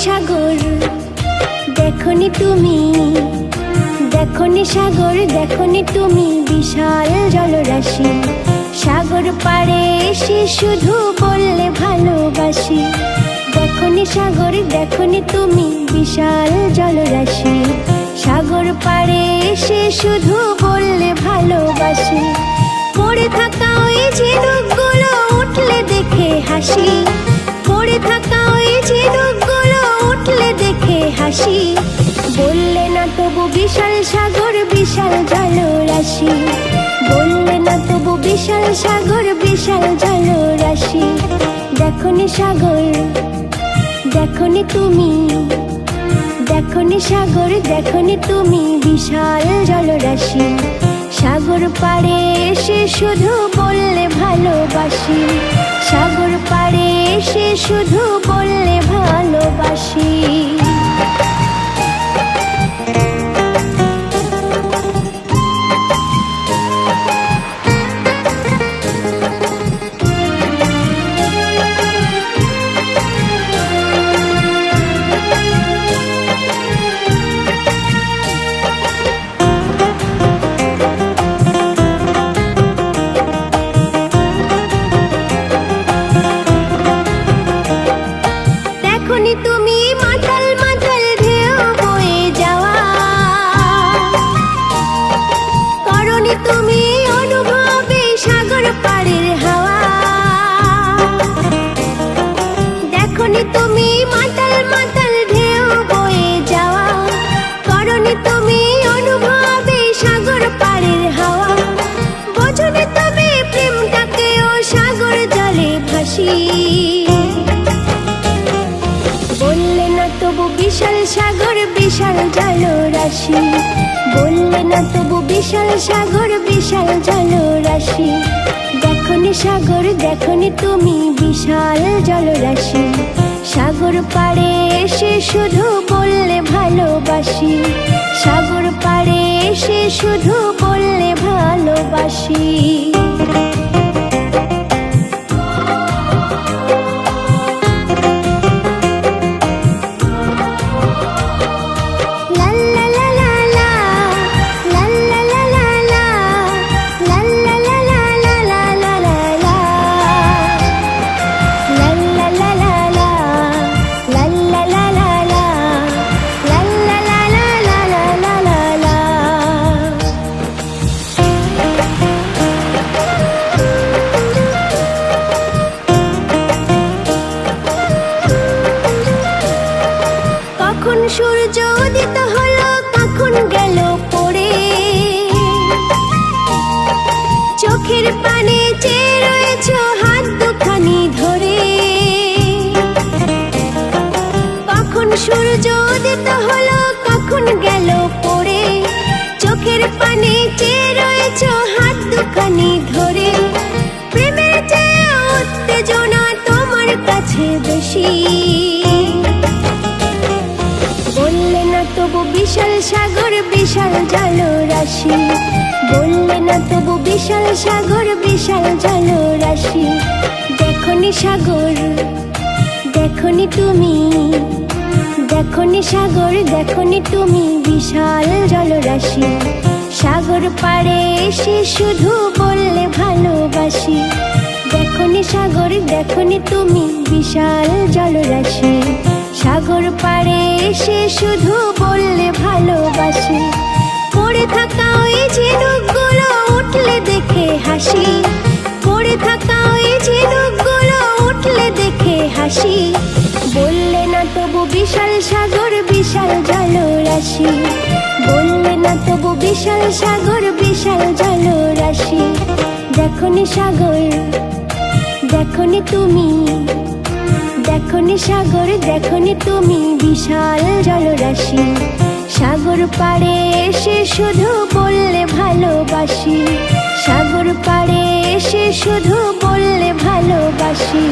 সাগর দেখনি তুমি, দেখনি সাগর দেখনি তুমি বিশাল জলরাশি। সাগর পাড়ে এসে শুধু বললে ভালোবাসি। দেখনি সাগর দেখনি তুমি বিশাল জলরাশি। সাগর পাড়ে এসে শুধু বললে ভালোবাসি। পড়ে থাকা ওই ঝিনুকগুলো উঠলে দেখে হাসি। পড়ে থাকা ওই ঝিনুকগুলো উঠলে দেখে হাসি। বললে না তবু বিশাল সাগর বিশাল জলরাশি। বললে না তবু বিশাল সাগর বিশাল জলরাশি। দেখনি সাগর দেখনি তুমি, দেখনি সাগর দেখনি তুমি বিশাল জলরাশি। সাগর পাড়ে এসে শুধু বললে ভালোবাসি। সাগর পাড়ে এসে শুধু বললে ভালোবাসি। তুমি মাতাল মাতাল ঢেউ বয়ে যাওয়া, করনি তুমি অনুভবে সাগর পাড়ের হাওয়া। দেখনি তুমি মাতাল মাতাল ঢেউ বয়ে যাওয়া, করনি তুমি অনুভবে সাগর পাড়ের হাওয়া। বোঝনি তুমি প্রেমটাকেও সাগর জলে ভাসি। বললে না তবু বিশাল সাগর বিশাল জলরাশি। বললে না তবু বিশাল সাগর বিশাল জলরাশি। দেখনি সাগর দেখনি তুমি বিশাল জলরাশি। সাগর পাড়ে এসে শুধু বললে ভালোবাসি। সাগর পাড়ে এসে শুধু বললে ভালোবাসি। কখন সূর্য উদিত হলো কখন গেল পড়ে, চোখের পানে চেয়ে রয়েছ হাত দুখানি ধরে। কখন সূর্য উদিত হলো কখন গেল পড়ে, চোখের পানে চেয়ে রয়েছ হাত দুখানি ধরে। প্রেমের চেয়ে উত্তেজনা তোমার কাছে বেশি। বললে না তবু বিশাল সাগর বিশাল জলরাশি। বললে না তবু বিশাল সাগর বিশাল জলরাশি। দেখনি সাগর দেখনি তুমি, দেখনি সাগর দেখনি তুমি বিশাল জলরাশি। সাগর পাড়ে এসে শুধু বললে ভালোবাসি। দেখনি সাগর দেখনি তুমি বিশাল জলরাশি। সাগর পাড়ে এসে শুধু বললে ভালোবাসি। পড়ে থাকা ওই ঝিনুকগুলো উঠলে দেখে হাসি। পড়ে থাকা ওই ঝিনুকগুলো উঠলে দেখে হাসি। বললে না তবু বিশাল সাগর বিশাল ভাসি। বললে না তবু বিশাল সাগর বিশাল জলরাশি। দেখনি সাগর দেখনি তুমি, দেখনি সাগর দেখনি তুমি বিশাল জলরাশি। সাগর পাড়ে এসে শুধু বললে ভালোবাসি, সাগর পাড়ে এসে শুধু বললে ভালোবাসি।